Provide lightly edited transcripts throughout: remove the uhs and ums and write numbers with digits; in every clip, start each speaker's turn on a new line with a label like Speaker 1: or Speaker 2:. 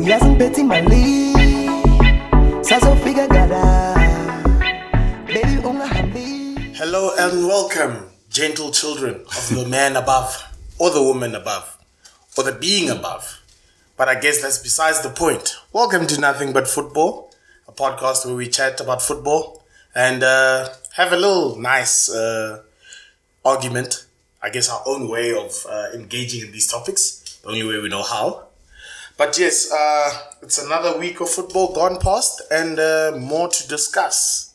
Speaker 1: Yasin Betty Mali, Saso Figa Gada, Baby Unga Hambi.
Speaker 2: Hello and welcome, gentle children of the man above, or the woman above, or the being above. But I guess that's besides the point. Welcome to Nothing But Football, a podcast where we chat about football and have a little nice argument. I guess our own way of engaging in these topics, the only way we know how. But yes, it's another week of football gone past and more to discuss.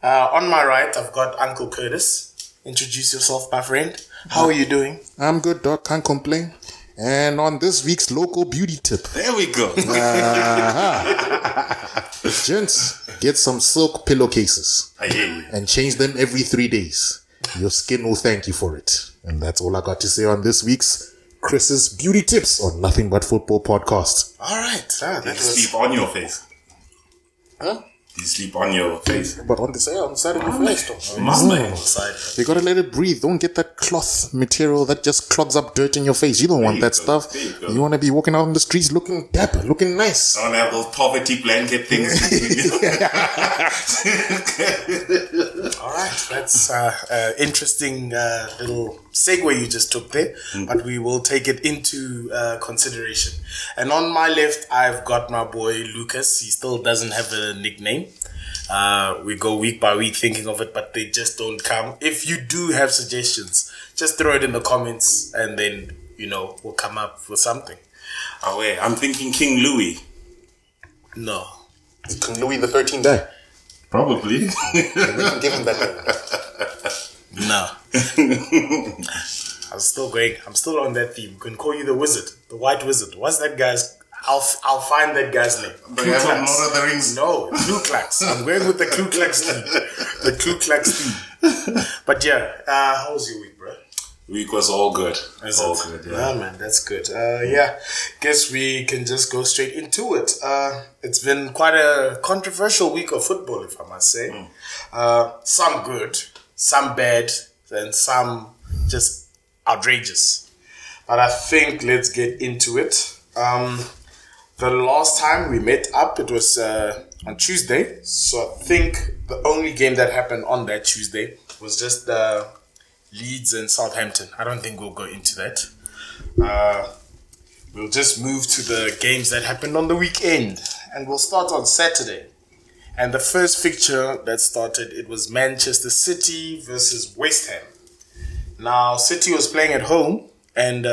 Speaker 2: On my right, I've got Uncle Curtis. Introduce yourself, my friend. How are you doing?
Speaker 3: I'm good, dog. Can't complain. And on this week's local beauty tip.
Speaker 4: There we go.
Speaker 3: Gents, get some silk pillowcases.
Speaker 4: I hear you.
Speaker 3: And change them every 3 days. Your skin will thank you for it. And that's all I got to say on this week's Chris's Beauty Tips on Nothing But Football podcast.
Speaker 2: All right.
Speaker 4: Did you sleep on your face?
Speaker 3: Huh?
Speaker 4: Did you sleep on your face?
Speaker 3: But on the side of your face, though.
Speaker 4: Must
Speaker 3: You gotta let it breathe. Don't get that cloth material that just clogs up dirt in your face. You don't want that stuff. You want to be walking out in the streets looking dapper, looking nice.
Speaker 4: I don't have those poverty blanket things.
Speaker 2: All right. That's interesting little segue you just took there. But we will take it into consideration. And on my left, I've got my boy Lucas. He still doesn't have a nickname. We go week by week thinking of it, but they just don't come. If you do have suggestions, just throw it in the comments and then, we'll come up with something.
Speaker 4: Oh, wait. I'm thinking King Louis.
Speaker 2: No.
Speaker 3: King Louis the 13th guy.
Speaker 4: Probably.
Speaker 3: We can give him that name.
Speaker 2: No. I'm still on that theme. We can call you the wizard, the white wizard. What's that guy's? I'll find that guy's name.
Speaker 4: But you have Lord of the Rings.
Speaker 2: No, Ku Klux. I'm going with the Ku Klux theme. The Ku Klux theme. But yeah, how was your week, bro?
Speaker 4: Week was all good.
Speaker 2: All good, yeah. Ah, man, that's good. Guess we can just go straight into it. It's been quite a controversial week of football, if I must say. Some good, some bad, and some just outrageous. But I think let's get into it. The last time we met up, it was on Tuesday. So I think the only game that happened on that Tuesday was just Leeds and Southampton. I don't think we'll go into that. We'll just move to the games that happened on the weekend. And we'll start on Saturday. And the first fixture that started, it was Manchester City versus West Ham. Now, City was playing at home and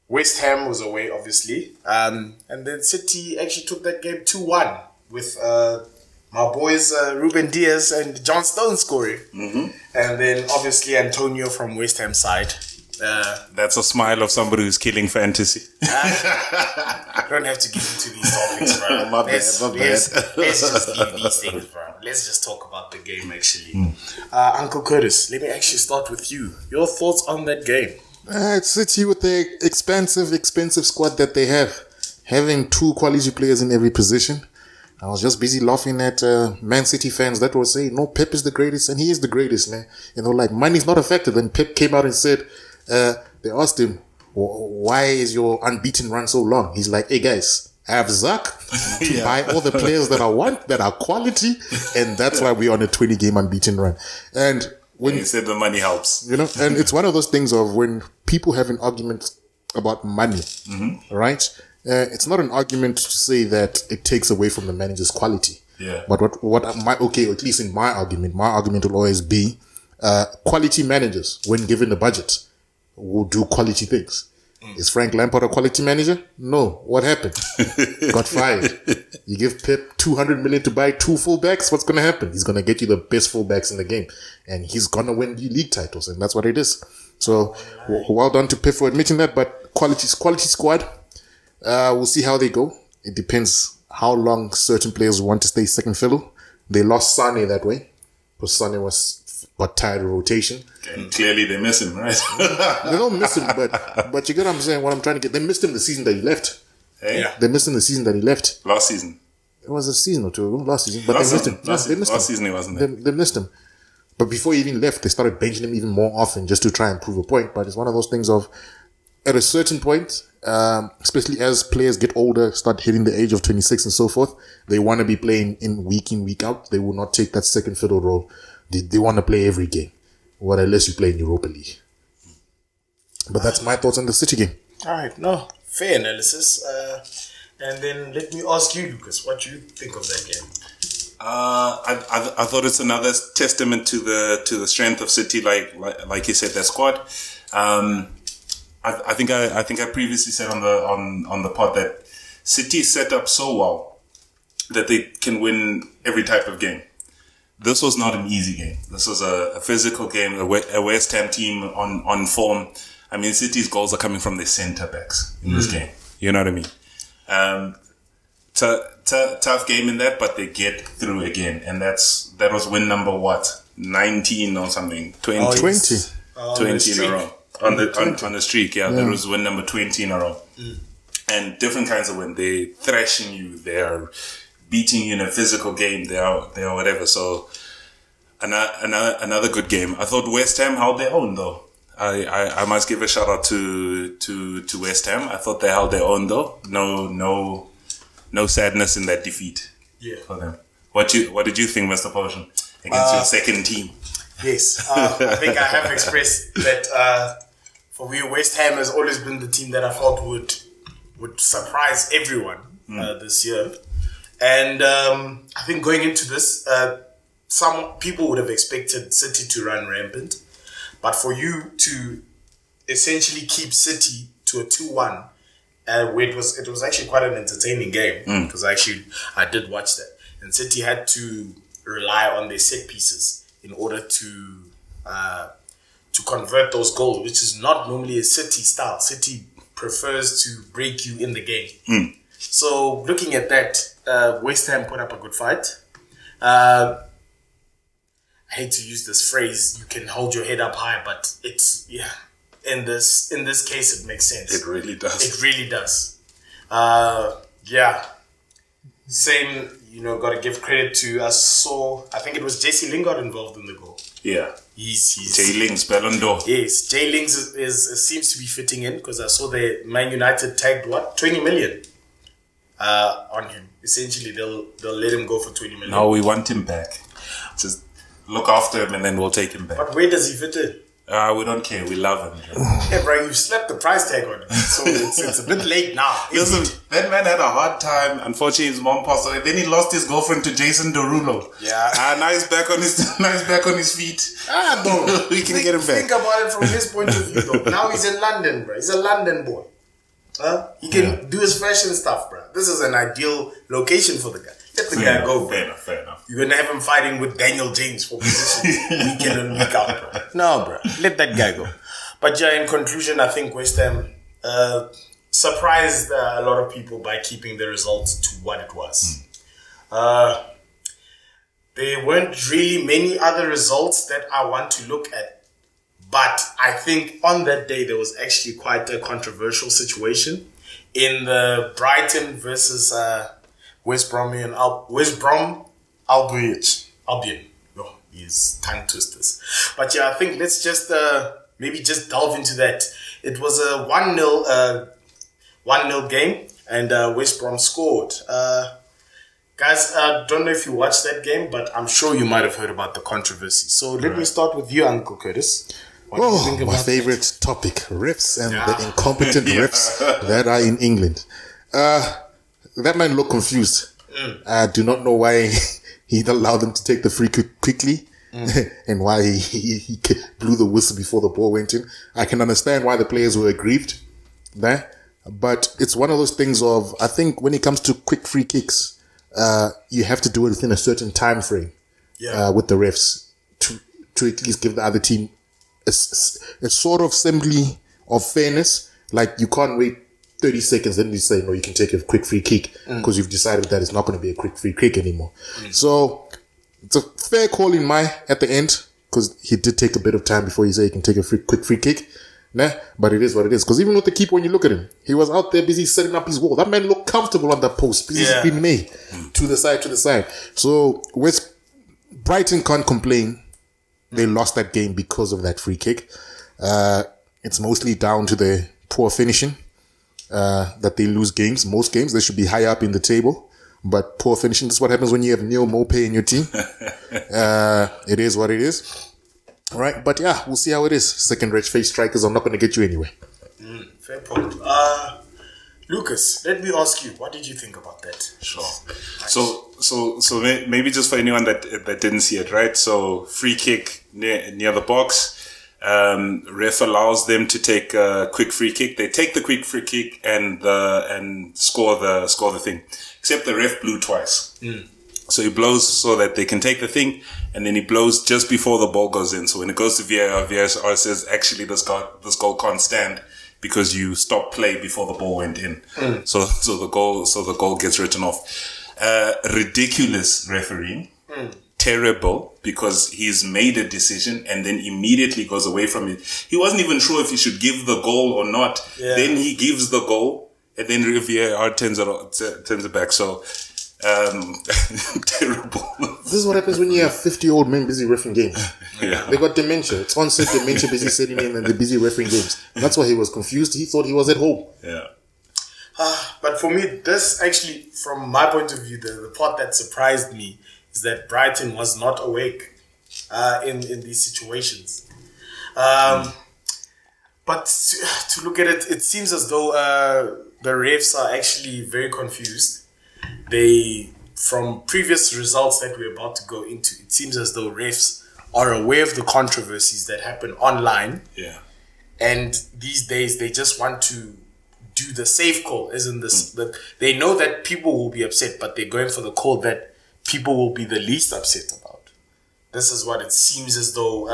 Speaker 2: West Ham was away, obviously. And then City actually took that game 2-1 with my boys Ruben Diaz and John Stones scoring. Mm-hmm. And then, obviously, Antonio from West Ham side.
Speaker 4: That's a smile of somebody who's killing fantasy.
Speaker 2: I don't have to get into these topics, bro.
Speaker 4: My bad.
Speaker 2: Let's just leave these things, bro. Let's just talk about the game, actually. Uncle Curtis, let me actually start with you. Your thoughts on that game?
Speaker 3: It's City with the expensive squad that they have. Having two quality players in every position. I was just busy laughing at Man City fans that were saying, no, Pep is the greatest, and he is the greatest, man. Money's not affected. Then Pep came out and said, they asked him, why is your unbeaten run so long? He's like, hey guys, I have Zach to buy all the players that I want, that are quality, and that's why we're on a 20-game unbeaten run. And when
Speaker 4: he said the money helps.
Speaker 3: And it's one of those things of when people have an argument about money, right? It's not an argument to say that it takes away from the manager's quality.
Speaker 4: Yeah.
Speaker 3: But at least in my argument will always be, quality managers, when given a budget, will do quality things. Is Frank Lampard a quality manager? No. What happened? Got fired. You give Pep 200 million to buy two fullbacks. What's going to happen? He's going to get you the best fullbacks in the game. And he's going to win the league titles. And that's what it is. So, well done to Pep for admitting that. But quality squad. We'll see how they go. It depends how long certain players want to stay second fiddle. They lost Sane that way. Because Sane got tired of rotation.
Speaker 4: And clearly they miss him, right?
Speaker 3: They don't miss him, but you get what I'm saying, what I'm trying to get. They missed him the season that he left.
Speaker 4: Hey? Yeah.
Speaker 3: They missed him the season that he left.
Speaker 4: Last season.
Speaker 3: It was a season or two ago, last season. But they missed him.
Speaker 4: Last season he wasn't there.
Speaker 3: They missed him. But before he even left, they started benching him even more often just to try and prove a point. But it's one of those things of, at a certain point, especially as players get older, start hitting the age of 26 and so forth, they want to be playing in, week out. They will not take that second fiddle role. They want to play every game. Well, unless you play in Europa League. But that's my thoughts on the City game.
Speaker 2: All right, no, fair analysis. And then let me ask you, Lucas, what you think of that game?
Speaker 4: I thought it's another testament to the strength of City, like you said, their squad. I think I previously said on the pod that City set up so well that they can win every type of game. This was not an easy game. This was a physical game, a West Ham team on form. I mean, City's goals are coming from their centre backs in this game. You know what I mean? Tough game in that, but they get through again, and that was win number 19 or something, 20,
Speaker 3: 20
Speaker 4: in a row on the streak. Yeah, that was win number 20 in a row, and different kinds of win. They thrashing you, they are beating you in a physical game. They are whatever. So another good game. I thought West Ham held their own though. I must give a shout out to West Ham. I thought they held their own though. No sadness in that defeat.
Speaker 2: Yeah.
Speaker 4: For them. What did you think, Mr. Potion, against your second team?
Speaker 2: Yes, I think I have expressed that for me, West Ham has always been the team that I thought would surprise everyone this year. And I think going into this, some people would have expected City to run rampant. But for you to essentially keep City to a 2-1, where it was actually quite an entertaining game, because I did watch that. And City had to rely on their set pieces in order to convert those goals, which is not normally a City style. City prefers to break you in the game. So looking at that, West Ham put up a good fight. I hate to use this phrase, you can hold your head up high, but it's, in this case, it makes sense.
Speaker 4: It really does.
Speaker 2: It really does. Same, got to give credit to, I think it was Jesse Lingard involved in the goal.
Speaker 4: Yeah.
Speaker 2: He's
Speaker 4: Jay Lings, Ballon d'Or.
Speaker 2: Yes, Jay Lings seems to be fitting in, because I saw the Man United tagged 20 million on him. Essentially, they'll let him go for 20 million.
Speaker 4: No, we want him back. Just look after him and then we'll take him back.
Speaker 2: But where does he fit in?
Speaker 4: We don't care. We love him.
Speaker 2: Yeah, bro, you slapped the price tag on him. So it's a bit late now.
Speaker 4: Listen, that man had a hard time. Unfortunately, his mom passed away. Then he lost his girlfriend to Jason Derulo.
Speaker 2: Yeah.
Speaker 4: Now he's back on his feet.
Speaker 2: No.
Speaker 4: We can get him back.
Speaker 2: Think about it from his point of view, though. Now he's in London, bro. He's a London boy. He can do his fashion stuff, bro. This is an ideal location for the guy. Let the guy go, bro.
Speaker 4: Fair enough.
Speaker 2: You're going to have him fighting with Daniel James for position week in and week out, bro. No, bro. Let that guy go. But in conclusion, I think West Ham surprised a lot of people by keeping the results to what it was. There weren't really many other results that I want to look at. But I think on that day, there was actually quite a controversial situation in the Brighton versus West Brom Albion. Oh, these tongue twisters. But I think let's just maybe just delve into that. It was a 1-0 game, and West Brom scored. Guys, I don't know if you watched that game, but I'm sure you might have heard about the controversy. So let me start with you, Uncle Curtis.
Speaker 3: My favorite topic, refs and the incompetent refs that are in England. That man looked confused. I do not know why he allowed them to take the free kick quickly and why he blew the whistle before the ball went in. I can understand why the players were aggrieved there, but it's one of those things of, I think when it comes to quick free kicks, you have to do it within a certain time frame with the refs to at least give the other team a sort of assembly of fairness. Like, you can't wait 30 seconds and you say, no, you can take a quick free kick because you've decided that it's not going to be a quick free kick anymore. So it's a fair call at the end, because he did take a bit of time before he said he can take a quick free kick. But it is what it is. Because even with the keeper, when you look at him, he was out there busy setting up his wall. That man looked comfortable on that post, busy screaming to the side. So Brighton can't complain. They lost that game because of that free kick. It's mostly down to the poor finishing. that they lose games. Most games, they should be high up in the table. But poor finishing. This is what happens when you have Neil Maupay in your team. It is what it is. All right. But yeah, we'll see how it is. Second red face strikers are not going to get you anywhere.
Speaker 2: Fair point. Lucas, let me ask you, what did you think about that?
Speaker 4: Sure. So maybe just for anyone that didn't see it, right? So free kick near the box. Ref allows them to take a quick free kick. They take the quick free kick and score the thing. Except the ref blew twice. So he blows so that they can take the thing, and then he blows just before the ball goes in. So when it goes to VAR says actually this goal can't stand because you stopped play before the ball went in. So the goal gets written off. Ridiculous refereeing. Terrible, because he's made a decision and then immediately goes away from it. He wasn't even sure if he should give the goal or not. Yeah. Then he gives the goal and then VAR turns it back. So, terrible.
Speaker 3: This is what happens when you have 50-year-old men busy refereeing games.
Speaker 4: Yeah.
Speaker 3: They got dementia. It's onset dementia busy setting in and they're busy refereeing games. That's why he was confused. He thought he was at home.
Speaker 4: Yeah.
Speaker 2: But for me, this actually, from my point of view, the part that surprised me is that Brighton was not awake in these situations. But to look at it, it seems as though the refs are actually very confused. From previous results that we're about to go into, it seems as though refs are aware of the controversies that happen online.
Speaker 4: Yeah.
Speaker 2: And these days, they just want to do the safe call, isn't this? They know that people will be upset, but they're going for the call that people will be the least upset about. This is what it seems as though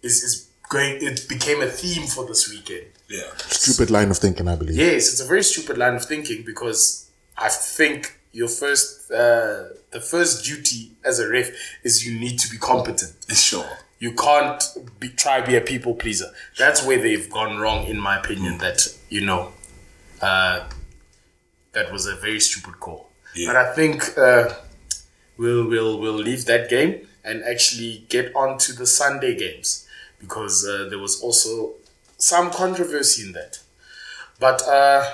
Speaker 2: it became a theme for this weekend.
Speaker 4: Yeah.
Speaker 3: Stupid line of thinking, I believe.
Speaker 2: Yes, it's a very stupid line of thinking, because I think the first duty as a ref is you need to be competent.
Speaker 4: Sure.
Speaker 2: You can't try be a people pleaser. That's where they've gone wrong, in my opinion. That that was a very stupid call. Yeah. But I think we'll leave that game and actually get on to the Sunday games, because there was also some controversy in that. But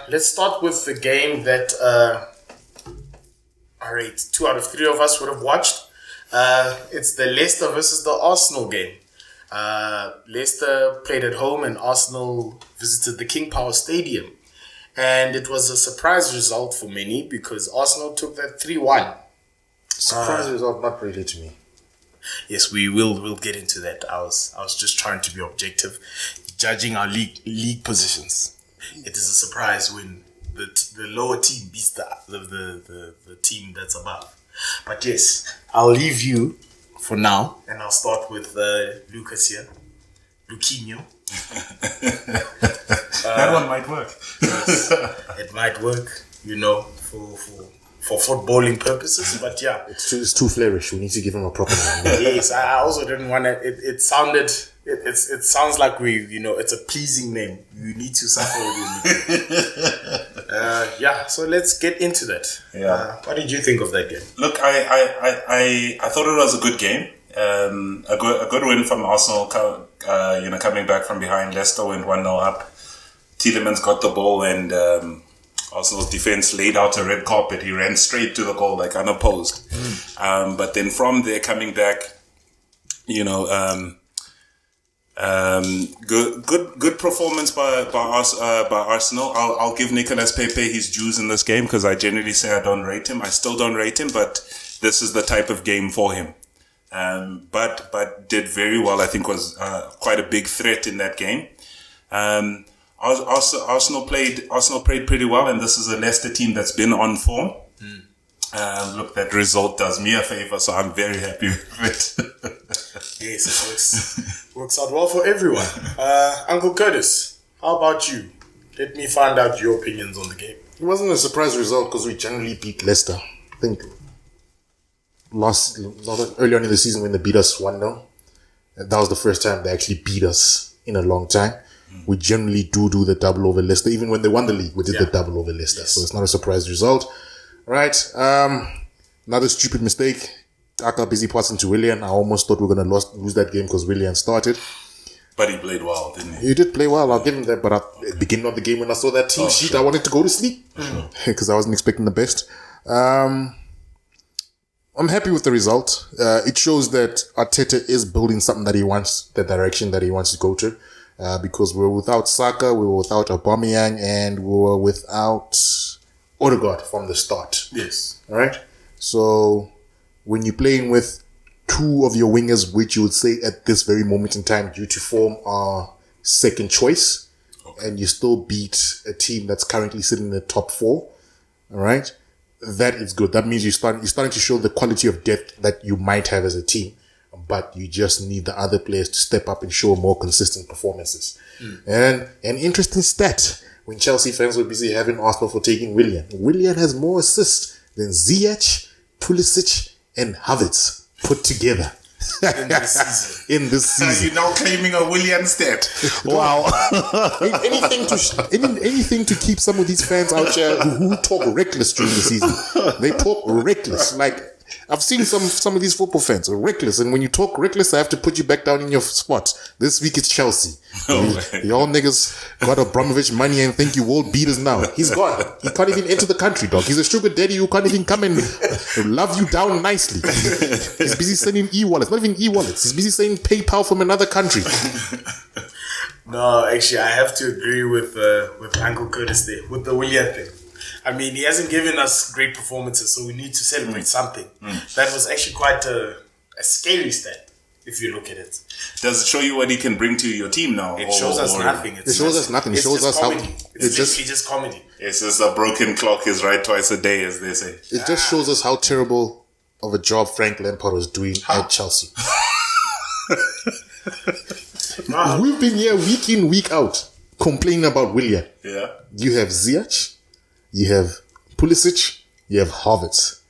Speaker 2: let's start with the game that 2 out of 3 of us would have watched. It's the Leicester versus the Arsenal game. Leicester played at home and Arsenal visited the King Power Stadium. And it was a surprise result for many, because Arsenal took that 3-1.
Speaker 3: Surprise result, not really to me.
Speaker 2: Yes, we'll get into that. I was just trying to be objective, judging our league positions. It is a surprise when the lower team beats the team that's above. But yes, I'll leave you for now, and I'll start with Lucas here. Luquinho.
Speaker 4: That one might work.
Speaker 2: Yes, it might work, for footballing purposes, but yeah.
Speaker 3: It's too flourish. We need to give him a proper name.
Speaker 2: Yes, I also didn't want to. It sounds like it's a pleasing name. You need to suffer with it. Yeah, so let's get into that.
Speaker 4: Yeah.
Speaker 2: What did you think of that game?
Speaker 4: Look, I thought it was a good game. A good win from Arsenal. Coming back from behind, Leicester went 1-0 up. Tielemans got the ball, and Arsenal's defense laid out a red carpet. He ran straight to the goal, like unopposed. But then from there, coming back, good performance by Arsenal. I'll give Nicolas Pepe his dues in this game, because I generally say I don't rate him. I still don't rate him, but this is the type of game for him. But did very well. I think was quite a big threat in that game. Arsenal played pretty well, and this is a Leicester team that's been on form. Look, that result does me a favor, so I'm very happy with it.
Speaker 2: Yes, it works out well for everyone. Uncle Curtis, how about you? Let me find out your opinions on the game.
Speaker 3: It wasn't a surprise result, because we generally beat Leicester. I think early on in the season when they beat us 1-0, that was the first time they actually beat us in a long time. We generally do the double over Leicester. Even when they won the league, we did the double over Leicester. Yes. So it's not a surprise result. Right. Another stupid mistake. Aka busy passing to Willian. I almost thought we were going to lose that game because Willian started.
Speaker 4: But he played well, didn't he?
Speaker 3: He did play well, I'll give him that. But at the beginning of the game, when I saw that team sheet, I wanted to go to sleep. Because I wasn't expecting the best. I'm happy with the result. It shows that Arteta is building something that he wants, the direction that he wants to go to. Because we were without Saka, we were without Aubameyang, and we were without Odegaard from the start.
Speaker 2: Yes.
Speaker 3: All right? So, when you're playing with two of your wingers, which you would say at this very moment in time, due to form, are second choice, and you still beat a team that's currently sitting in the top 4, all right? That is good. That means you're starting to show the quality of depth that you might have as a team, but you just need the other players to step up and show more consistent performances. And an interesting stat, when Chelsea fans were busy having Arsenal for taking Willian has more assists than Ziyech, Pulisic, and Havertz put together. In this season.
Speaker 4: You're now claiming a Willian stat.
Speaker 3: Wow. anything to keep some of these fans out here who talk reckless during the season. They talk reckless. Like, I've seen some of these football fans are reckless, and when you talk reckless, I have to put you back down in your spot. This week it's Chelsea. Y'all niggas got Abramovich money and think you world beaters now. He's gone. He can't even enter the country, dog. He's a sugar daddy who can't even come and love you down nicely. He's busy sending e-wallets, not even e-wallets. He's busy saying PayPal from another country.
Speaker 2: No, actually, I have to agree with Uncle Curtis there, with the Willian thing. I mean, he hasn't given us great performances, so we need to celebrate something. That was actually quite a scary stat, if you look at it.
Speaker 4: Does it show you what he can bring to your team now?
Speaker 2: It shows us nothing.
Speaker 3: It shows us nothing. It shows us
Speaker 2: comedy.
Speaker 3: how...
Speaker 2: It's just comedy.
Speaker 4: It's just a broken clock is right twice a day, as they say.
Speaker 3: It just shows us how terrible of a job Frank Lampard was doing at Chelsea. We've been here week in, week out, complaining about Willian.
Speaker 4: Yeah.
Speaker 3: You have Ziyech, you have Pulisic, you have Havertz.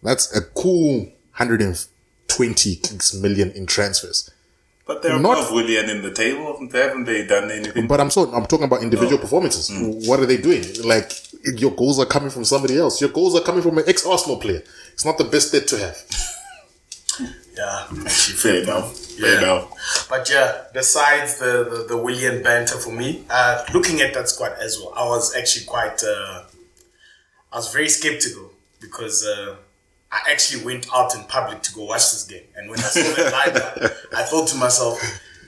Speaker 3: That's a cool 120 million in transfers.
Speaker 4: But they're
Speaker 3: Not-
Speaker 4: above Willian in the table. Haven't they done anything?
Speaker 3: But I'm talking about individual performances. What are they doing? Like, your goals are coming from somebody else. Your goals are coming from an ex-Arsenal player. It's not the best state to have.
Speaker 2: Yeah, actually,
Speaker 4: Fair enough. Fair enough.
Speaker 2: But yeah, besides the Willian banter for me, looking at that squad as well, I was actually quite, I was very skeptical because I actually went out in public to go watch this game. And when I saw that lineup, I thought to myself,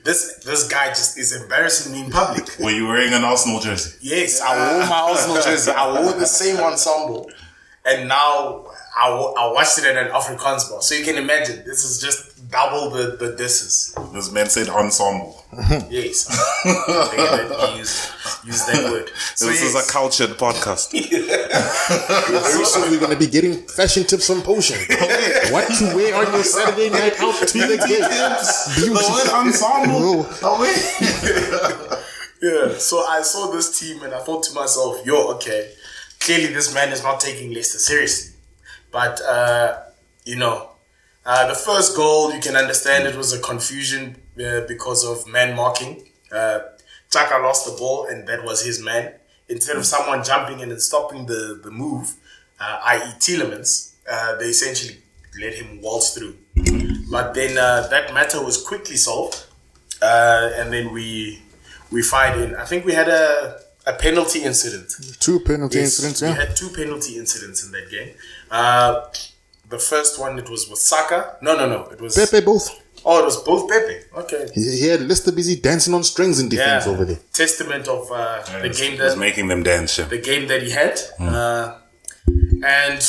Speaker 2: this guy just is embarrassing me in public.
Speaker 4: Were you wearing an Arsenal jersey?
Speaker 2: Yes, I wore my Arsenal jersey. I wore the same ensemble. And now I watched it at an Afrikaans bar. So you can imagine, this is just double the disses.
Speaker 4: This man said ensemble.
Speaker 2: Yes. Use that word. So
Speaker 4: This is a cultured podcast.
Speaker 3: Very soon we're going to be getting fashion tips from Potion. What to wear on your Saturday night out to the game.
Speaker 4: The word ensemble.
Speaker 2: Yeah, so I saw this team and I thought to myself, okay, clearly this man is not taking Leicester seriously. But, the first goal, you can understand it was a confusion because of man marking. Chaka lost the ball and that was his man. Instead of someone jumping in and stopping the move, i.e. Tielemans, they essentially let him waltz through. But then that matter was quickly solved. And then we fired in. I think we had a penalty incident.
Speaker 3: 2 penalty incidents, yeah.
Speaker 2: We had 2 penalty incidents in that game. The first one, it was with Saka. No. It was...
Speaker 3: Pepe both.
Speaker 2: Oh, it was both Pepe. Okay.
Speaker 3: He had Leicester busy dancing on strings in defense over there.
Speaker 2: Testament of the game
Speaker 4: was
Speaker 2: that...
Speaker 4: making them dance. Yeah.
Speaker 2: The game that he had. And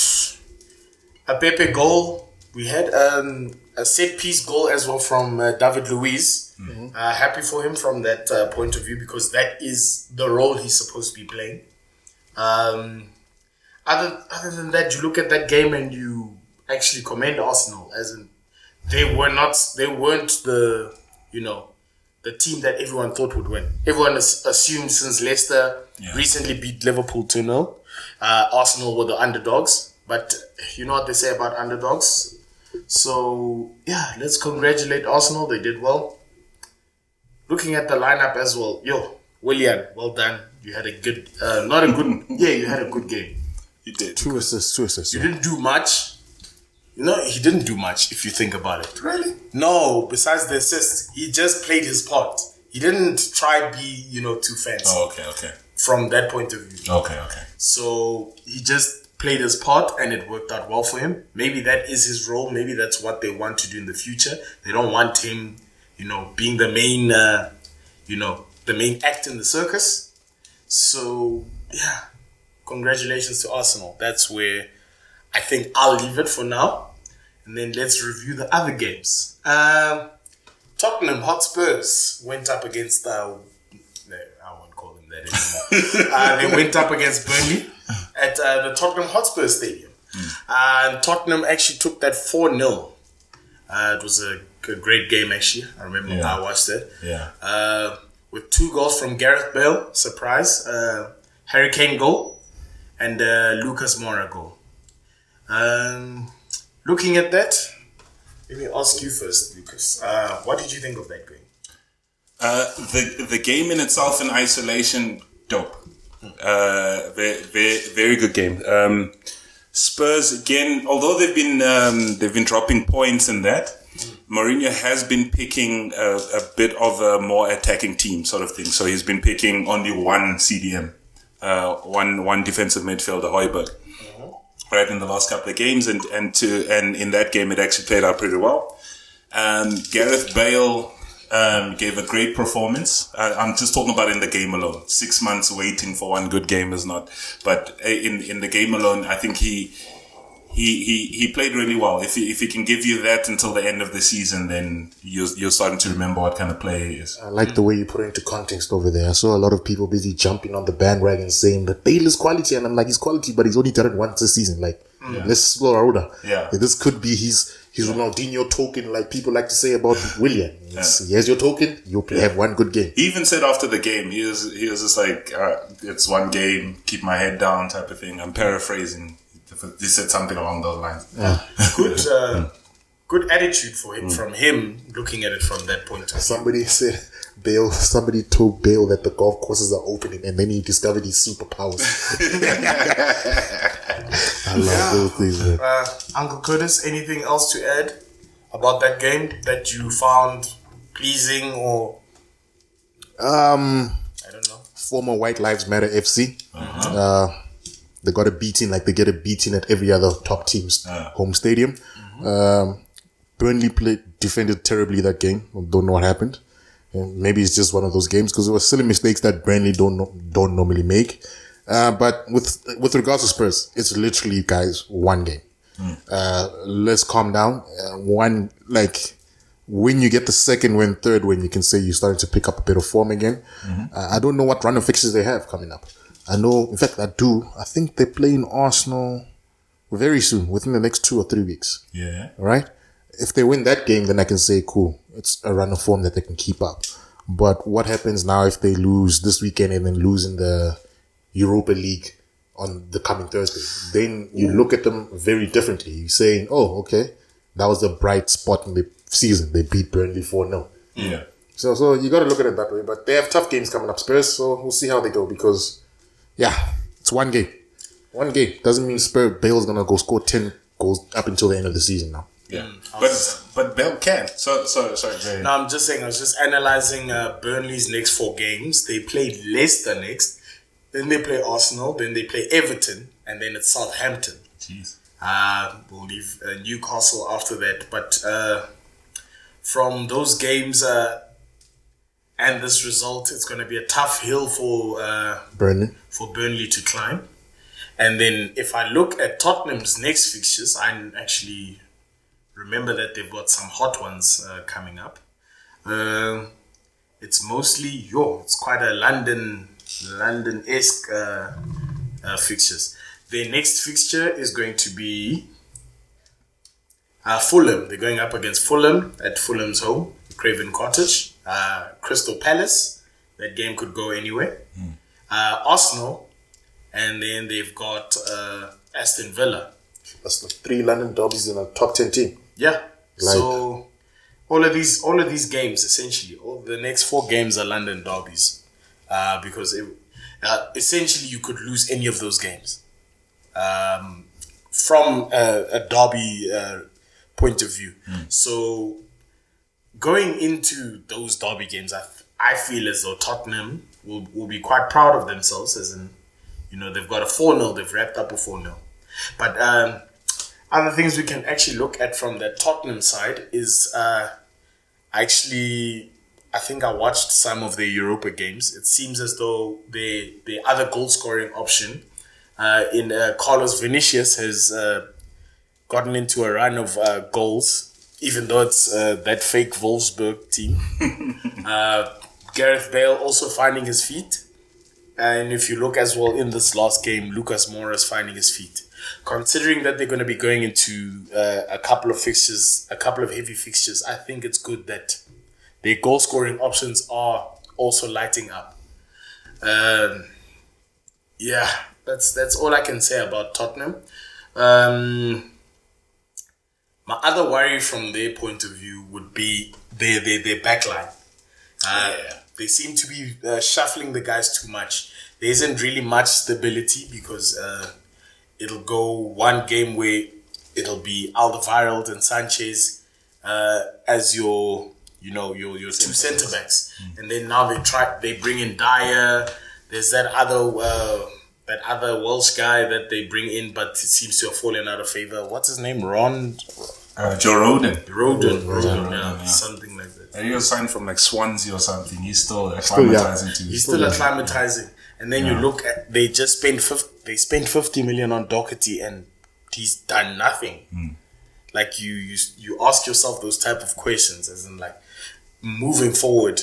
Speaker 2: a Pepe goal. We had a set-piece goal as well from David Luiz. Happy for him from that point of view because that is the role he's supposed to be playing. Other than that, you look at that game and you actually commend Arsenal as in they weren't the team that everyone thought would win. Everyone assumed since Leicester recently beat Liverpool 2-0, Arsenal were the underdogs. But you know what they say about underdogs. So yeah, let's congratulate Arsenal. They did well. Looking at the lineup as well, Willian, well done. You had a good, you had a good game.
Speaker 4: You did.
Speaker 3: 2 assists.
Speaker 2: You didn't do much. He didn't do much if you think about it.
Speaker 4: Really?
Speaker 2: No, besides the assist, he just played his part. He didn't try be, too fancy.
Speaker 4: Oh, okay.
Speaker 2: From that point of view.
Speaker 4: Okay.
Speaker 2: So he just played his part and it worked out well for him. Maybe that is his role. Maybe that's what they want to do in the future. They don't want him, being the main, the main act in the circus. So, yeah, congratulations to Arsenal. That's where I think I'll leave it for now. And then let's review the other games. Tottenham Hotspurs went up against... I won't call them that anymore. They went up against Burnley at the Tottenham Hotspur Stadium. And Tottenham actually took that 4-0. It was a great game, actually. I remember when I watched it.
Speaker 4: Yeah.
Speaker 2: With 2 goals from Gareth Bale, surprise. Harry Kane goal and Lucas Moura goal. Looking at that, let me ask you first, Lucas. What did you think of that game?
Speaker 4: The game in itself in isolation, dope. Very good game. Spurs again, although they've been dropping points in that. Mourinho has been picking a bit of a more attacking team sort of thing. So he's been picking only one CDM, one defensive midfielder, Højbjerg, right, in the last couple of games, and in that game it actually played out pretty well. Gareth Bale gave a great performance. I'm just talking about in the game alone. 6 months waiting for one good game is not, but in the game alone, I think he played really well. If he can give you that until the end of the season, then you're starting to remember what kind of player he is.
Speaker 3: I like the way you put it into context over there. I saw a lot of people busy jumping on the bandwagon saying that Bale is quality, and I'm like, he's quality, but he's only done it once a season. Like, let's slow our order.
Speaker 4: Yeah.
Speaker 3: This could be his Ronaldinho token, like people like to say about Willian. Here's your token. You have one good game.
Speaker 4: He even said after the game, he was just like, it's one game, keep my head down type of thing. I'm paraphrasing. He said something along those lines.
Speaker 2: Good attitude from him, looking at it from that point of view.
Speaker 3: Somebody told Bale that the golf courses are opening, and then he discovered his superpowers. I love those things, man.
Speaker 2: Uncle Curtis, anything else to add about that game that you found pleasing or... I don't know.
Speaker 3: Former White Lives Matter FC. They got a beating like they get a beating at every other top team's home stadium. Burnley defended terribly that game. Don't know what happened. And maybe it's just one of those games because there were silly mistakes that Burnley don't normally make. But with regards to Spurs, it's literally, guys, one game. Let's calm down. When you get the second win, third win, you can say you're starting to pick up a bit of form again. I don't know what run of fixtures they have coming up. I know, in fact, I do. I think they're playing Arsenal very soon, within the next 2 or 3 weeks.
Speaker 4: Yeah.
Speaker 3: All right? If they win that game, then I can say, cool, it's a run of form that they can keep up. But what happens now if they lose this weekend and then lose in the Europa League on the coming Thursday? Then you look at them very differently. You're saying, oh, okay, that was the bright spot in the season. They beat Burnley 4-0.
Speaker 4: Yeah.
Speaker 3: So you got to look at it that way. But they have tough games coming up, Spurs, so we'll see how they go because... yeah, it's one game. One game. Doesn't mean Bale's going to go score 10 goals up until the end of the season now.
Speaker 4: Yeah. But Bale can. Sorry.
Speaker 2: No, I'm just saying, I was just analysing Burnley's next 4 games. They played Leicester next. Then they play Arsenal. Then they play Everton. And then it's Southampton.
Speaker 4: Jeez.
Speaker 2: We'll leave Newcastle after that. But from those games... and this result, it's going to be a tough hill for Burnley to climb. And then if I look at Tottenham's next fixtures, I actually remember that they've got some hot ones coming up. It's mostly, it's quite a London-esque fixtures. Their next fixture is going to be Fulham. They're going up against Fulham at Fulham's home, Craven Cottage. Crystal Palace, that game could go anywhere. Arsenal, and then they've got Aston Villa.
Speaker 3: That's like 3 London derbies in a top 10 team.
Speaker 2: Yeah. So all of these games, essentially, all the next 4 games are London derbies, because essentially you could lose any of those games. From a derby point of view. So going into those derby games, I feel as though Tottenham will be quite proud of themselves, as in, they've got a 4-0, they've wrapped up a 4-0. But other things we can actually look at from that Tottenham side is I think I watched some of their Europa games. It seems as though the other goal-scoring option in Carlos Vinicius has gotten into a run of goals, even though it's that fake Wolfsburg team. Gareth Bale also finding his feet. And if you look as well in this last game, Lucas Moura is finding his feet. Considering that they're going to be going into a couple of heavy fixtures, I think it's good that their goal scoring options are also lighting up. That's all I can say about Tottenham. My other worry from their point of view would be their backline. They seem to be shuffling the guys too much. There isn't really much stability because it'll go one game where it'll be Alderweireld and Sanchez as your two centre backs, and then now they bring in Dyer. There's that other Welsh guy that they bring in, but it seems to have fallen out of favour. What's his name?
Speaker 4: Joe Rodon.
Speaker 2: Rodon, something like that.
Speaker 4: And he was signed from like Swansea or something. He's still acclimatizing to.
Speaker 2: He's still acclimatizing. And then you look at, they just spent 50 million on Doherty and he's done nothing. Like you ask yourself those type of questions, as in like, moving forward,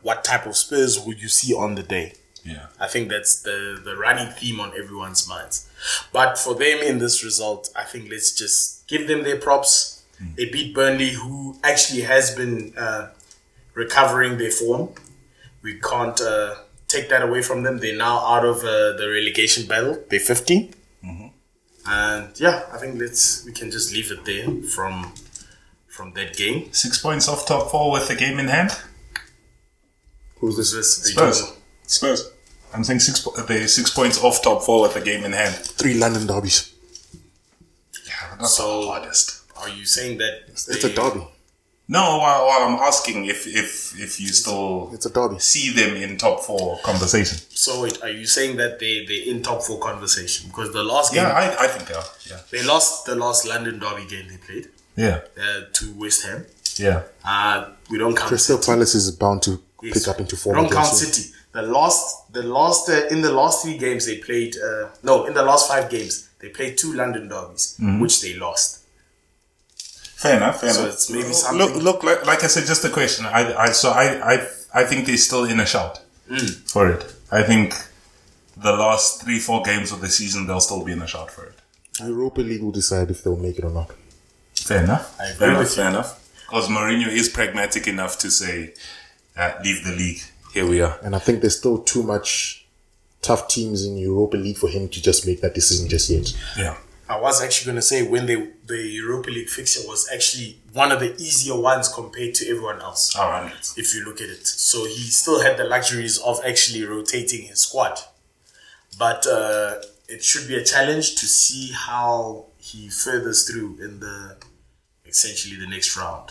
Speaker 2: what type of Spurs would you see on the day?
Speaker 4: Yeah,
Speaker 2: I think that's the running theme on everyone's minds. But for them in this result, I think let's just give them their props. They beat Burnley, who actually has been recovering their form. We can't take that away from them. They're now out of the relegation battle. They're 15. And I think we can just leave it there from that game.
Speaker 4: 6 points off top four with the game in hand.
Speaker 3: Who's this?
Speaker 4: Spurs. I'm saying 6 points off top four with the game in hand.
Speaker 3: 3 London derbies.
Speaker 4: Yeah, that's the hardest.
Speaker 2: Are you saying that
Speaker 3: It's a derby.
Speaker 4: No, while I'm asking if you still
Speaker 3: It's a derby.
Speaker 4: see them in top four conversation.
Speaker 2: So wait, are you saying that they're in top four conversation? Because the last game,
Speaker 4: Yeah, I think they are. Yeah.
Speaker 2: they lost the last London derby game they played to West Ham.
Speaker 4: Yeah.
Speaker 2: We don't count
Speaker 3: Crystal
Speaker 2: City.
Speaker 3: Palace is bound to pick up into form.
Speaker 2: We don't
Speaker 3: again
Speaker 2: count
Speaker 3: soon.
Speaker 2: City. In the last 3 games they played. In the last 5 games they played 2 London derbies, which they lost.
Speaker 4: Fair enough.
Speaker 2: So it's maybe something.
Speaker 4: Look, like I said, just a question. I think they're still in a shout for it. I think the last 3-4 games of the season they'll still be in a shout for it.
Speaker 3: Europa League will decide if they'll make it or not.
Speaker 4: Fair enough.
Speaker 2: I agree with you.
Speaker 4: Fair enough. Because Mourinho is pragmatic enough to say, leave the league. Here we are.
Speaker 3: And I think there's still too much tough teams in Europa League for him to just make that decision just yet.
Speaker 4: Yeah.
Speaker 2: I was actually going to say when the Europa League fixture was actually one of the easier ones compared to everyone else.
Speaker 4: All right.
Speaker 2: If you look at it. So he still had the luxuries of actually rotating his squad. But it should be a challenge to see how he furthers through in essentially the next round.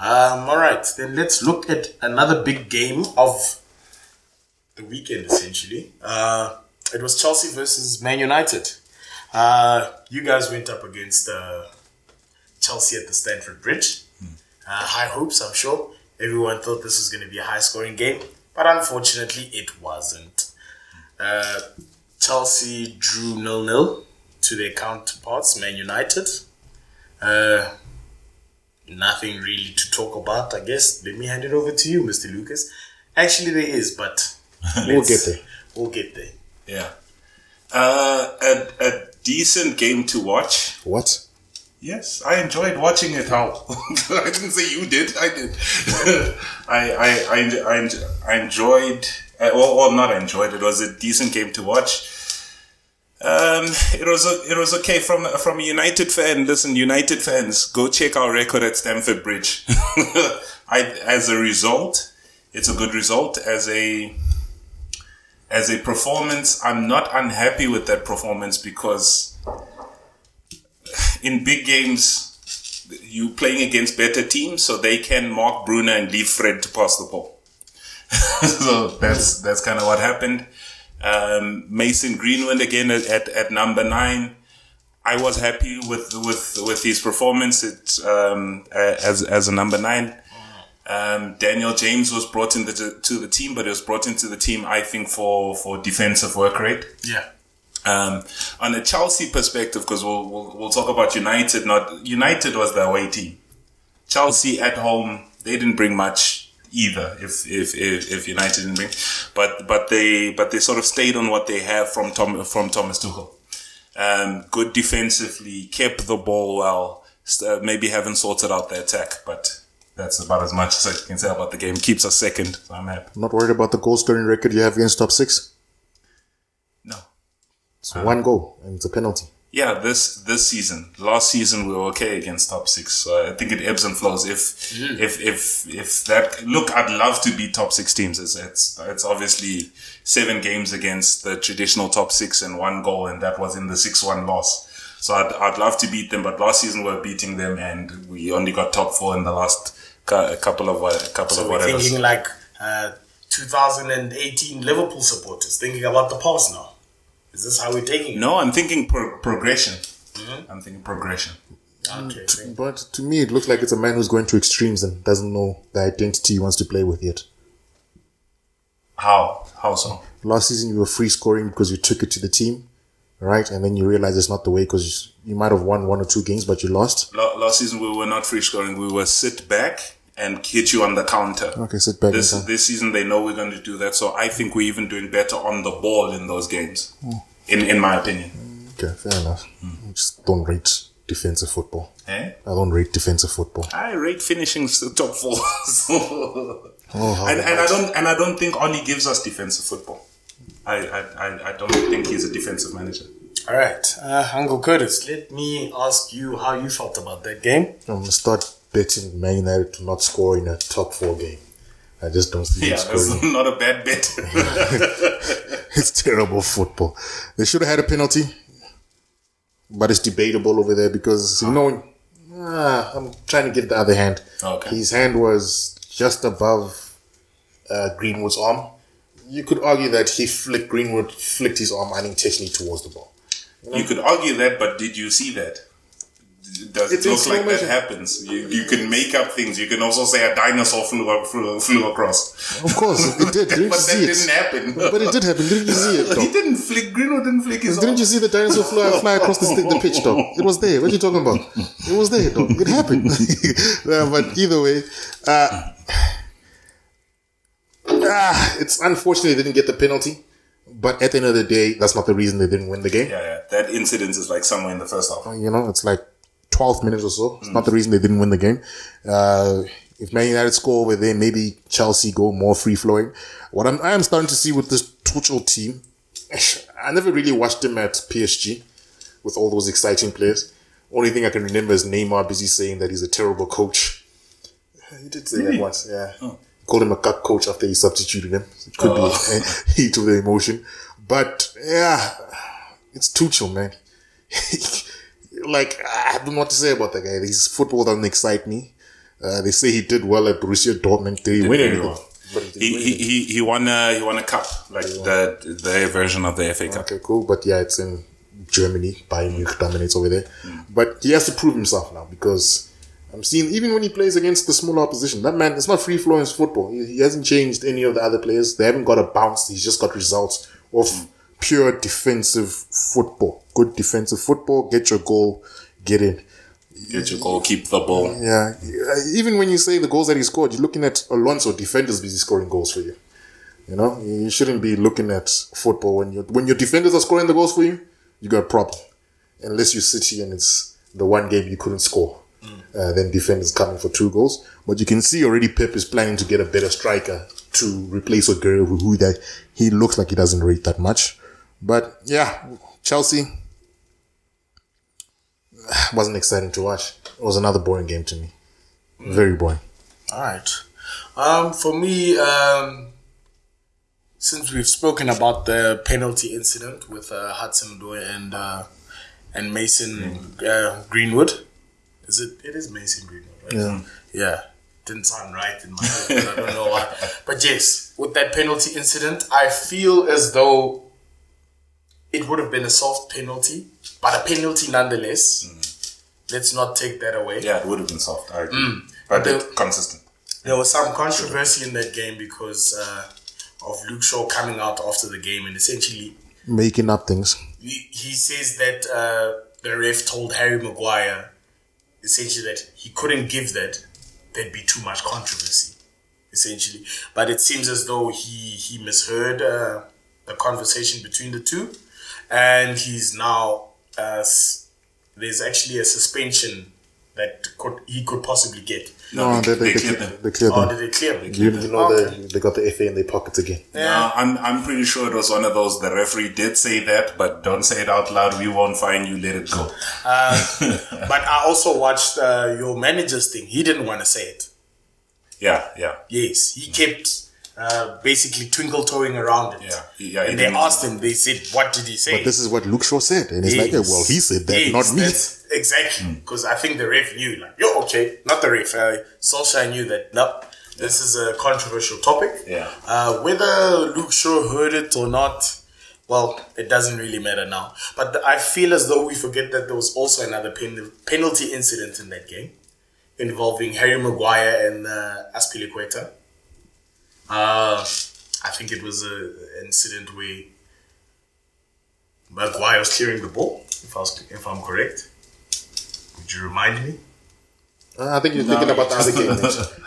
Speaker 2: All right, then let's look at another big game of the weekend, essentially. It was Chelsea versus Man United. You guys went up against Chelsea at the Stamford Bridge. High hopes, I'm sure. Everyone thought this was going to be a high-scoring game, but unfortunately, it wasn't. Chelsea drew 0-0 to their counterparts, Man United. Nothing really to talk about, I guess. Let me hand it over to you, Mr. Lucas. Actually, there is, but
Speaker 3: We'll get there.
Speaker 2: We'll get there.
Speaker 4: Yeah. A decent game to watch.
Speaker 3: What?
Speaker 4: Yes, I enjoyed watching it. How I didn't say you did. I did. I enjoyed. Well, not enjoyed. It was a decent game to watch. It was okay from a United fan. Listen, United fans, go check our record at Stamford Bridge. As a result, it's a good result. As a performance, I'm not unhappy with that performance because in big games, you playing against better teams, so they can mark Bruno and leave Fred to pass the ball. So that's kind of what happened. Mason Greenwood again at number 9. I was happy with his performance as a number 9. Daniel James was brought into the team, but he was brought into the team, I think, for defensive work rate.
Speaker 2: Yeah.
Speaker 4: On a Chelsea perspective, because we'll talk about United. United was the away team. Chelsea at home, they didn't bring much either. If United didn't bring, but they sort of stayed on what they have from Thomas Tuchel. Good defensively, kept the ball well. Maybe haven't sorted out the attack, but that's about as much as I can say about the game. Keeps us second, so I'm happy.
Speaker 3: Not worried about the goal scoring record you have against top 6?
Speaker 4: No.
Speaker 3: It's 1 goal, and it's a penalty.
Speaker 4: Yeah, this season. Last season we were okay against top 6. So I think it ebbs and flows. If that look, I'd love to beat top 6 teams. It's obviously 7 games against the traditional top 6 and 1 goal, and that was in the 6-1 loss. So I'd love to beat them, but last season we were beating them, and we only got top 4 in the last couple of
Speaker 2: So we're
Speaker 4: whatever.
Speaker 2: thinking like 2018 Liverpool supporters, thinking about the past now. Is this how we're taking it?
Speaker 4: No, I'm thinking progression. I'm thinking progression.
Speaker 2: Okay.
Speaker 3: But to me, it looks like it's a man who's going to extremes and doesn't know the identity he wants to play with yet.
Speaker 4: How so?
Speaker 3: Last season, you were free scoring because you took it to the team, right? And then you realize it's not the way because you might have won 1 or 2 games, but you lost.
Speaker 4: Last season, we were not free scoring. We were sit back and hit you on the counter.
Speaker 3: Okay, sit back.
Speaker 4: This season, they know we're going to do that. So I think we're even doing better on the ball in those games, in my opinion.
Speaker 3: Okay, fair enough. I just don't rate defensive football.
Speaker 4: Eh?
Speaker 3: I don't rate defensive football.
Speaker 4: I rate finishing top 4. So.
Speaker 3: Oh,
Speaker 4: and I don't think Oli gives us defensive football. I don't think he's a defensive manager.
Speaker 2: All right. Uncle Curtis, let me ask you how you felt about that game.
Speaker 3: I'm going to start betting Man United to not score in a top 4 game. I just don't see them
Speaker 4: that's
Speaker 3: scoring.
Speaker 4: not a bad bet.
Speaker 3: It's terrible football. They should have had a penalty, but it's debatable over there because, I'm trying to get the other hand.
Speaker 4: Okay.
Speaker 3: His hand was just above Greenwood's arm. You could argue that Greenwood flicked his arm unintentionally towards the ball.
Speaker 4: You could argue that, but did you see that? Does it look like that happens? You can make up things. You can also say a dinosaur flew across.
Speaker 3: Of course, it did. Didn't
Speaker 4: but
Speaker 3: you see
Speaker 4: that
Speaker 3: it?
Speaker 4: didn't happen.
Speaker 3: But it did happen. Didn't you see it, though?
Speaker 4: He didn't flick. Greenwood didn't flick his arm.
Speaker 3: Didn't you see the dinosaur fly across the pitch, dog? It was there. What are you talking about? It was there, dog. It happened. But either way, it's unfortunate they didn't get the penalty. But at the end of the day, that's not the reason they didn't win the game.
Speaker 4: Yeah. That incident is like somewhere in the first half.
Speaker 3: It's like 12 minutes or so. It's not the reason they didn't win the game. If Man United score over there, maybe Chelsea go more free-flowing. What I am starting to see with this Tuchel team, I never really watched him at PSG with all those exciting players. Only thing I can remember is Neymar busy saying that he's a terrible coach. He did say that once, yeah. Oh. Called him a cuck coach after he substituted him. It could be heat of the emotion. But, yeah, it's Tuchel, man. I don't know what to say about that guy. His football doesn't excite me. They say he did well at Borussia Dortmund. Did he win anything? Well.
Speaker 4: He won a cup, their version of the FA Cup.
Speaker 3: Okay, cool. But yeah, it's in Germany. Bayern Munich dominates over there. But he has to prove himself now because I'm seeing, even when he plays against the smaller opposition, that man, it's not free-flowing football. He hasn't changed any of the other players. They haven't got a bounce. He's just got results of pure defensive football. Good defensive football. Get your goal. Get in.
Speaker 4: Get your goal. Keep the ball.
Speaker 3: Yeah. Even when you say the goals that he scored, you're looking at Alonso, defenders busy scoring goals for you. You shouldn't be looking at football when your defenders are scoring the goals for you. You got a problem. Unless you sit here and it's the one game you couldn't score. Then defenders coming for 2 goals. But you can see already Pep is planning to get a better striker to replace Aguero, who that he looks like he doesn't rate that much. But yeah, Chelsea wasn't exciting to watch. It was another boring game to me. Very boring.
Speaker 2: All right. For me, since we've spoken about the penalty incident with Hudson-Odoi and Mason Greenwood. It is Mason Greenwood, right?
Speaker 3: Yeah.
Speaker 2: Yeah. Didn't sound right in my head. I don't know why. But yes, with that penalty incident, I feel as though it would have been a soft penalty, but a penalty nonetheless. Let's not take that away.
Speaker 4: Yeah, it would have been soft. I agree. But consistent.
Speaker 2: There was some controversy in that game because of Luke Shaw coming out after the game and essentially
Speaker 3: Making up things.
Speaker 2: he says that the ref told Harry Maguire essentially that he couldn't give that. There'd be too much controversy, essentially. But it seems as though he misheard the conversation between the two, and he's now there's actually a suspension that he could possibly get.
Speaker 3: No, they cleared them. They cleared them.
Speaker 2: Did they clear them?
Speaker 3: You know they got the FA in their pockets again.
Speaker 4: No, I'm pretty sure it was one of those. The referee did say that, but don't say it out loud. We won't fine you. Let it go.
Speaker 2: But I also watched your manager's thing. He didn't want to say it.
Speaker 4: Yeah.
Speaker 2: Yes, he kept basically twinkle-toeing around it.
Speaker 4: Yeah.
Speaker 2: And they asked him, they said, what did he say?
Speaker 3: But this is what Luke Shaw said. And he's like, well, he said that, not me.
Speaker 2: Exactly. Because I think the ref knew, like, yo, okay, not the ref. Solskjaer knew that, no, this is a controversial topic.
Speaker 4: Yeah.
Speaker 2: Whether Luke Shaw heard it or not, well, it doesn't really matter now. But I feel as though we forget that there was also another penalty incident in that game involving Harry Maguire and Aspilicueta. I think it was an incident where Maguire was clearing the ball, if I'm correct. Would you remind me?
Speaker 3: I think you're thinking about the other game.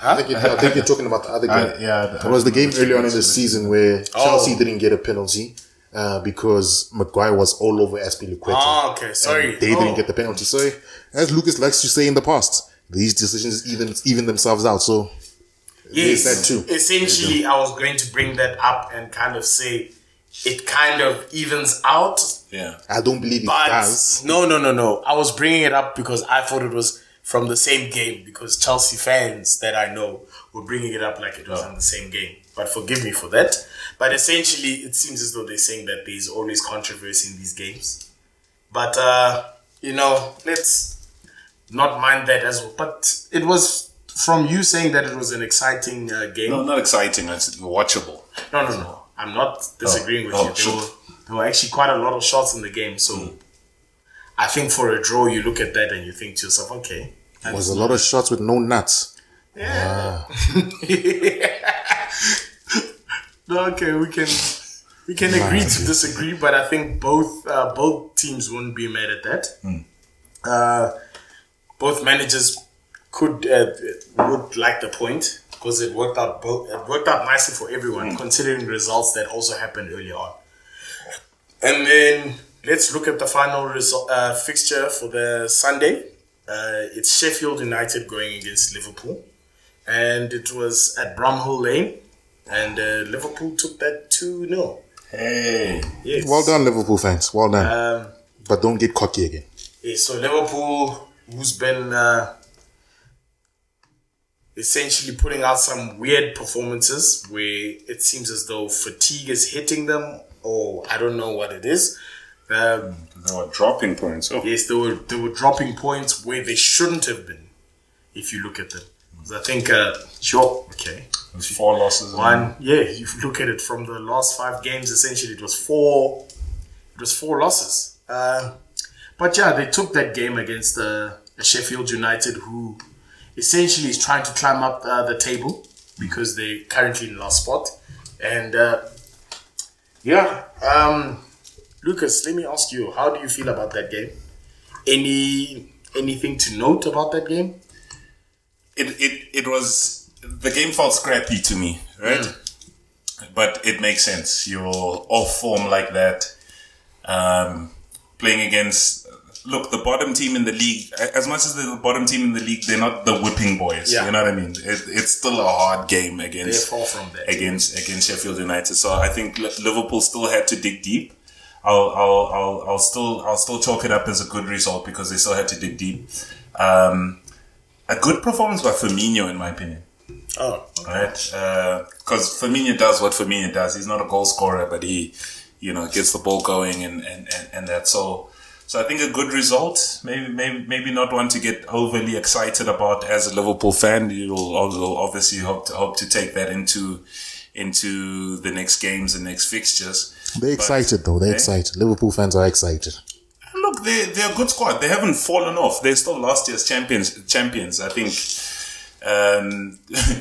Speaker 3: I think you're talking about the other game. It was the game early on in the season where Chelsea didn't get a penalty because Maguire was all over Aspilicueta.
Speaker 2: Okay, sorry.
Speaker 3: They didn't get the penalty. So, as Lucas likes to say in the past, these decisions even themselves out. So,
Speaker 2: yes,
Speaker 3: that too.
Speaker 2: Essentially, I was going to bring that up and kind of say it kind of evens out.
Speaker 4: Yeah.
Speaker 3: I don't believe it does.
Speaker 2: No. I was bringing it up because I thought it was from the same game because Chelsea fans that I know were bringing it up like it was in the same game. But forgive me for that. But essentially, it seems as though they're saying that there's always controversy in these games. But, let's not mind that as well. But it was from you saying that it was an exciting game.
Speaker 4: No, not exciting. It's watchable.
Speaker 2: No. I'm not disagreeing with you. There were actually quite a lot of shots in the game. So I think for a draw, you look at that and you think to yourself, okay.
Speaker 3: It was a lot of shots with no nuts.
Speaker 2: Yeah. Okay, we can agree to disagree, but I think both teams wouldn't be mad at that. Both managers would like the point because it worked out nicely for everyone, considering the results that also happened early on. And then let's look at the final fixture for the Sunday. It's Sheffield United going against Liverpool, and it was at Bramhill Lane, and Liverpool took that 2-0.
Speaker 4: Hey,
Speaker 2: yes.
Speaker 3: Well done, Liverpool fans. Well done. But don't get cocky again.
Speaker 2: Yeah, so Liverpool, who's been essentially putting out some weird performances where it seems as though fatigue is hitting them, or I don't know what it is.
Speaker 4: they were dropping points.
Speaker 2: Yes, they were dropping points where they shouldn't have been, if you look at them. Because I think, okay.
Speaker 4: There's 4 losses.
Speaker 2: If you look at it from the last 5 games, essentially it was 4 losses. But yeah, they took that game against Sheffield United, who essentially is trying to climb up the table because they're currently in last spot. And Lucas, let me ask you, how do you feel about that game? Anything to note about that game?
Speaker 4: It was, the game felt scrappy to me, right? But it makes sense. You're off form like that, playing against, look, the bottom team in the league. As much as they're the bottom team in the league, they're not the whipping boys.
Speaker 2: Yeah.
Speaker 4: You know what I mean? It's still a hard game against
Speaker 2: They're far from that.
Speaker 4: against Sheffield United. So I think Liverpool still had to dig deep. I'll still chalk it up as a good result because they still had to dig deep. A good performance by Firmino, in my opinion.
Speaker 2: Oh, okay.
Speaker 4: Right? Because Firmino does what Firmino does. He's not a goal scorer, but he, gets the ball going and that. So I think a good result. Maybe not one to get overly excited about as a Liverpool fan. You'll obviously hope to take that into into the next games and next fixtures.
Speaker 3: They're excited though. They're excited. Liverpool fans are excited.
Speaker 4: Look, they're a good squad. They haven't fallen off. They're still last year's champions. I think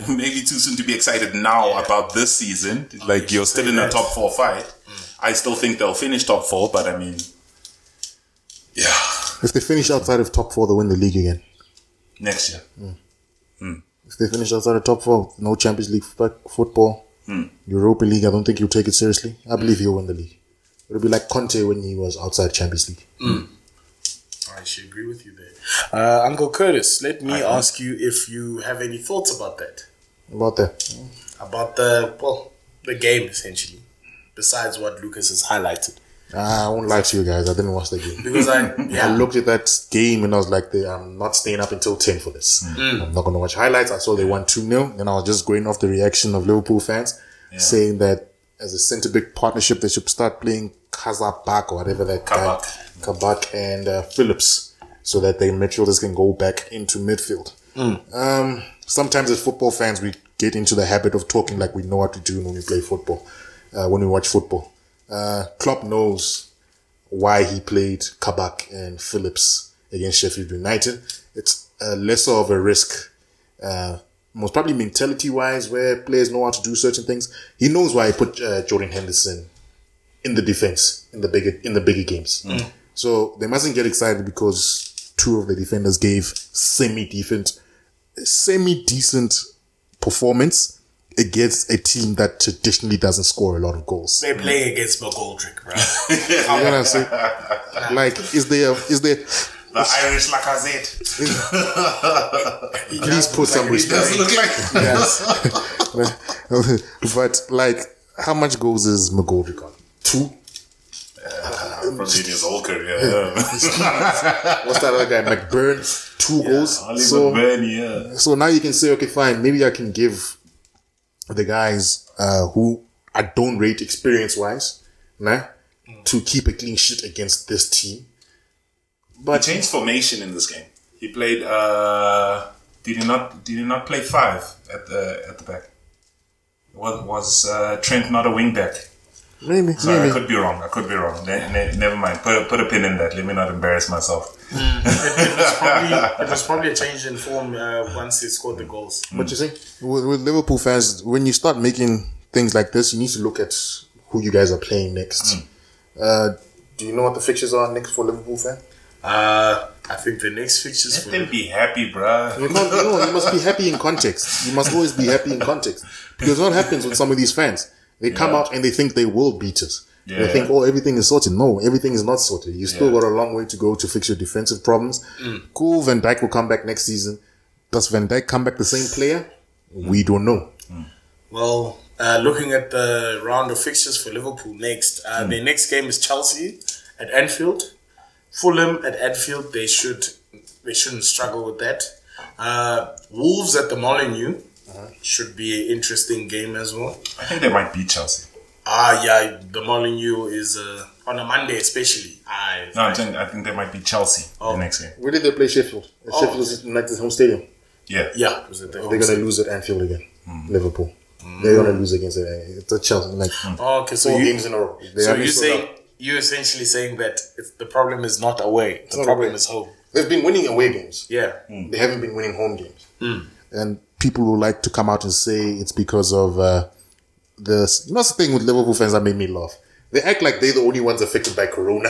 Speaker 4: maybe too soon to be excited now about this season. Like, you're still in a top 4 fight. I still think they'll finish top 4, but I mean, yeah.
Speaker 3: If they finish outside of top 4, they'll win the league again.
Speaker 4: Next year.
Speaker 3: If they finish outside of top 4, no Champions League football, Europa League, I don't think you'll take it seriously. I believe he'll win the league. It'll be like Conte when he was outside Champions League.
Speaker 2: I should agree with you there. Uncle Curtis, let me ask you if you have any thoughts about that.
Speaker 3: About that?
Speaker 2: About the game, essentially. Besides what Lucas has highlighted.
Speaker 3: I won't lie to you guys. I didn't watch the game.
Speaker 2: Because
Speaker 3: I looked at that game and I was like, I'm not staying up until 10 for this. I'm not going to watch highlights. I saw they won 2-0. And I was just going off the reaction of Liverpool fans saying that as a centre-back partnership, they should start playing Kazabak or whatever that guy. Kabak and Phillips, so that the midfielders can go back into midfield. Sometimes as football fans, we get into the habit of talking like we know what to do when we play football, when we watch football. Klopp knows why he played Kabak and Phillips against Sheffield United. It's lesser of a risk, most probably mentality-wise, where players know how to do certain things. He knows why he put Jordan Henderson in the defense in the bigger games. So they mustn't get excited because 2 of the defenders gave semi-decent performance against a team that traditionally doesn't score a lot of goals.
Speaker 2: They're playing against McGoldrick, bro.
Speaker 3: You know what I'm saying? Like, is there
Speaker 4: the Irish Lacazette?
Speaker 3: Please put some respect.
Speaker 4: Does look like
Speaker 3: Yes. But like, how much goals is McGoldrick on? 2?
Speaker 4: From his whole career.
Speaker 3: What's that other guy? McBurn? 2 goals. So now you can say, okay, fine. Maybe I can give the guys who I don't rate experience-wise, to keep a clean sheet against this team. But
Speaker 4: he changed formation in this game. He played. Did he not play 5 at the back? Was Trent not a wing back?
Speaker 3: Maybe.
Speaker 4: I could be wrong. Never mind. Put a pin in that. Let me not embarrass myself.
Speaker 2: It was probably a change in form once he scored the goals.
Speaker 3: What you say? With Liverpool fans, when you start making things like this, you need to look at who you guys are playing next. Do you know what the fixtures are next for Liverpool fan?
Speaker 2: I think the next fixtures.
Speaker 4: Let them be happy, bruh.
Speaker 3: You must be happy in context. You must always be happy in context. Because what happens with some of these fans? They come out and they think they will beat us. They think, everything is sorted. No, everything is not sorted. You still got a long way to go to fix your defensive problems. Cool, Van Dijk will come back next season. Does Van Dijk come back the same player? We don't know.
Speaker 2: Well, looking at the round of fixtures for Liverpool next, their next game is Chelsea at Anfield. Fulham at Anfield, they shouldn't struggle with that. Wolves at the Molineux should be an interesting game as well.
Speaker 4: I think they might beat Chelsea.
Speaker 2: The Molineux is on a Monday especially.
Speaker 4: I think they might beat Chelsea the next game.
Speaker 3: Where did they play Sheffield? Sheffield United's home stadium.
Speaker 2: Yeah. It was at the
Speaker 3: They're going to lose at Anfield again. Liverpool. They're going to lose against it. It's a Chelsea.
Speaker 2: Okay, so
Speaker 3: 4 games in a row.
Speaker 2: You're essentially saying that the problem is not away. The problem is home.
Speaker 3: They've been winning away games.
Speaker 2: Yeah.
Speaker 3: They haven't been winning home games. And people will like to come out and say it's because of the thing with Liverpool fans that made me laugh. They act like they're the only ones affected by Corona.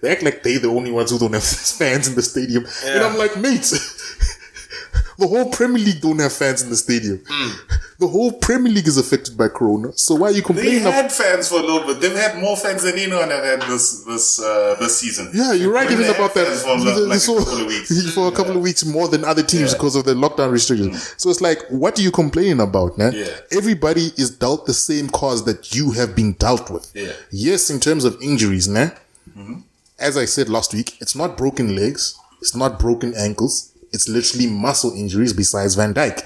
Speaker 3: They act like they're the only ones who don't have fans in the stadium. Yeah. And I'm like, mate, the whole Premier League don't have fans in the stadium. The whole Premier League is affected by Corona. So why are you complaining?
Speaker 4: They had fans for a little bit. They've had more fans than anyone have had this season.
Speaker 3: Yeah, you're right even about that.
Speaker 4: For
Speaker 3: a couple of weeks more than other teams because of the lockdown restrictions. So it's like, what are you complaining about, man?
Speaker 4: Yeah.
Speaker 3: Everybody is dealt the same cause that you have been dealt with.
Speaker 4: Yeah.
Speaker 3: Yes, in terms of injuries, man. As I said last week, it's not broken legs. It's not broken ankles. It's literally muscle injuries besides Van Dijk.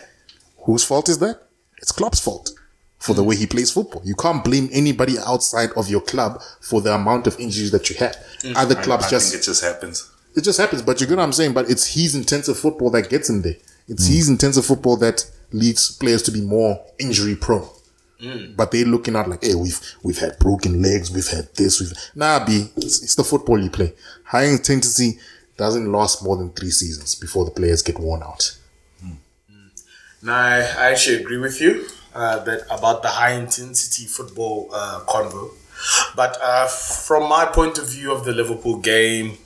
Speaker 3: Whose fault is that? It's Klopp's fault for the way he plays football. You can't blame anybody outside of your club for the amount of injuries that you have. Other clubs
Speaker 4: I think it just happens.
Speaker 3: It just happens, but you get what I'm saying? But it's his intensive football that gets him there. It's his intensive football that leads players to be more injury prone. But they're looking out like, hey, we've had broken legs, we've had this, it's the football you play. High intensity doesn't last more than 3 seasons before the players get worn out.
Speaker 2: Now, I actually agree with you that about the high intensity football convo. But from my point of view of the Liverpool game,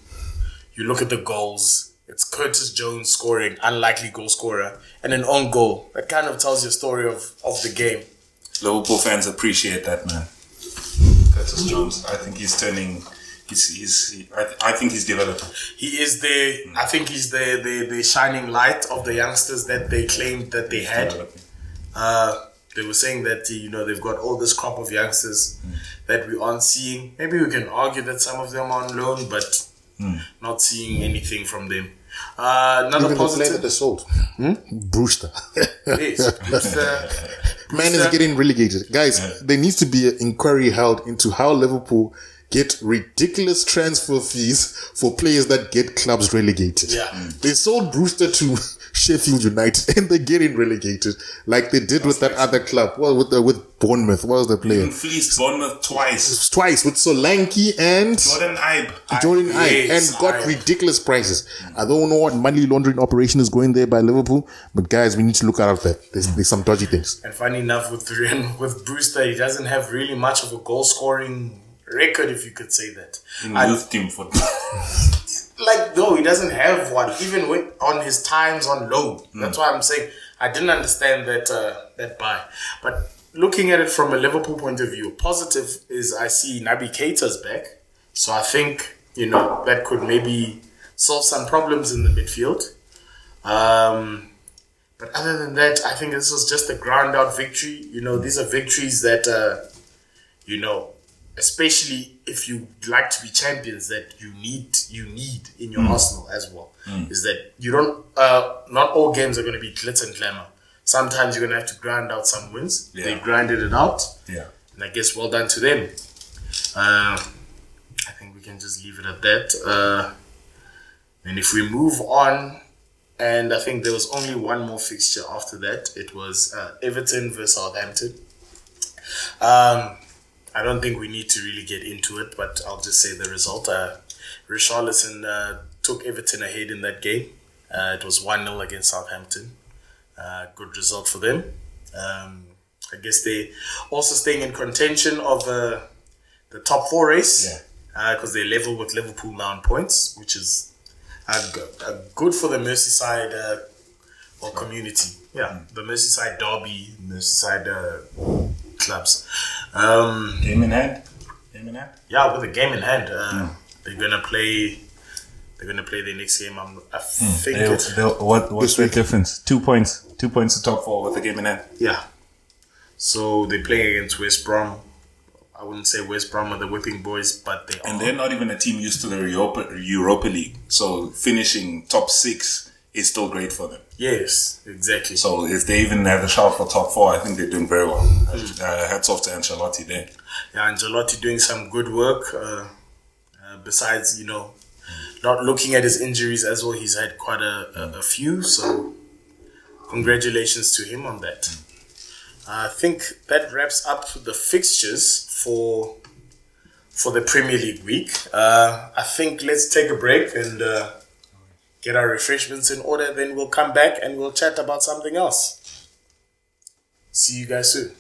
Speaker 2: you look at the goals. It's Curtis Jones scoring, unlikely goal scorer, and an own goal. That kind of tells you a story of the game.
Speaker 4: Liverpool fans appreciate that, man. Curtis Jones. I think he's turning. I think he's developing.
Speaker 2: He is the. I think he's the shining light of the youngsters that they claimed that they had. They were saying that they've got all this crop of youngsters that we aren't seeing. Maybe we can argue that some of them are on loan, but not seeing anything from them. Another
Speaker 3: Even
Speaker 2: positive.
Speaker 3: the player that they sold, Brewster.
Speaker 2: Yes, Brewster.
Speaker 3: Man is getting relegated. Guys, there needs to be an inquiry held into how Liverpool get ridiculous transfer fees for players that get clubs relegated.
Speaker 2: Yeah.
Speaker 3: They sold Brewster to Sheffield United and they're getting relegated like they did with that other club. Well, with Bournemouth. What was the player?
Speaker 4: Fleeced Bournemouth twice.
Speaker 3: Twice with Solanke and
Speaker 4: Jordan
Speaker 3: Ibe, and got ridiculous prices. I don't know what money laundering operation is going there by Liverpool, but guys, we need to look out of that. There's some dodgy things.
Speaker 2: And funny enough, with Brewster, he doesn't have really much of a goal scoring record, if you could say that.
Speaker 4: In youth team football.
Speaker 2: No, he doesn't have one, even on his times on loan. That's why I'm saying I didn't understand that buy. But looking at it from a Liverpool point of view, positive is I see Naby Keita's back. So I think, that could maybe solve some problems in the midfield. But other than that, I think this was just a ground out victory. These are victories that, especially if you like to be champions, that you need in your arsenal as well. Is that you don't, not all games are going to be glitz and glamour. Sometimes you're going to have to grind out some wins.
Speaker 4: Yeah.
Speaker 2: They grinded it out.
Speaker 4: Yeah.
Speaker 2: And I guess well done to them. I think we can just leave it at that. And if we move on, and I think there was only one more fixture after that. It was Everton versus Southampton. I don't think we need to really get into it, but I'll just say the result. Richarlison took Everton ahead in that game. It was 1-0 against Southampton. Good result for them. I guess they also staying in contention of the top 4 race. Because they're level with Liverpool now in points, which is good for the Merseyside community. Yeah, the Merseyside derby, Merseyside clubs.
Speaker 4: Game in hand.
Speaker 2: Yeah, with a game in hand, they're gonna play. They're gonna play their next game. I think.
Speaker 4: What's the difference? 2 points. 2 points to top 4 with the game in hand.
Speaker 2: Yeah. So they're playing against West Brom. I wouldn't say West Brom are the whipping boys, but they are.
Speaker 4: And they're not even a team used to the Europa League. So finishing top 6 is still great for them.
Speaker 2: Yes, exactly.
Speaker 4: So if they even have a shout for top 4, I think they're doing very well. Hats off to Ancelotti there.
Speaker 2: Yeah, Ancelotti doing some good work. Besides, not looking at his injuries as well, he's had quite a few. So congratulations to him on that. I think that wraps up the fixtures for the Premier League week. I think let's take a break and get our refreshments in order. Then we'll come back and we'll chat about something else. See you guys soon.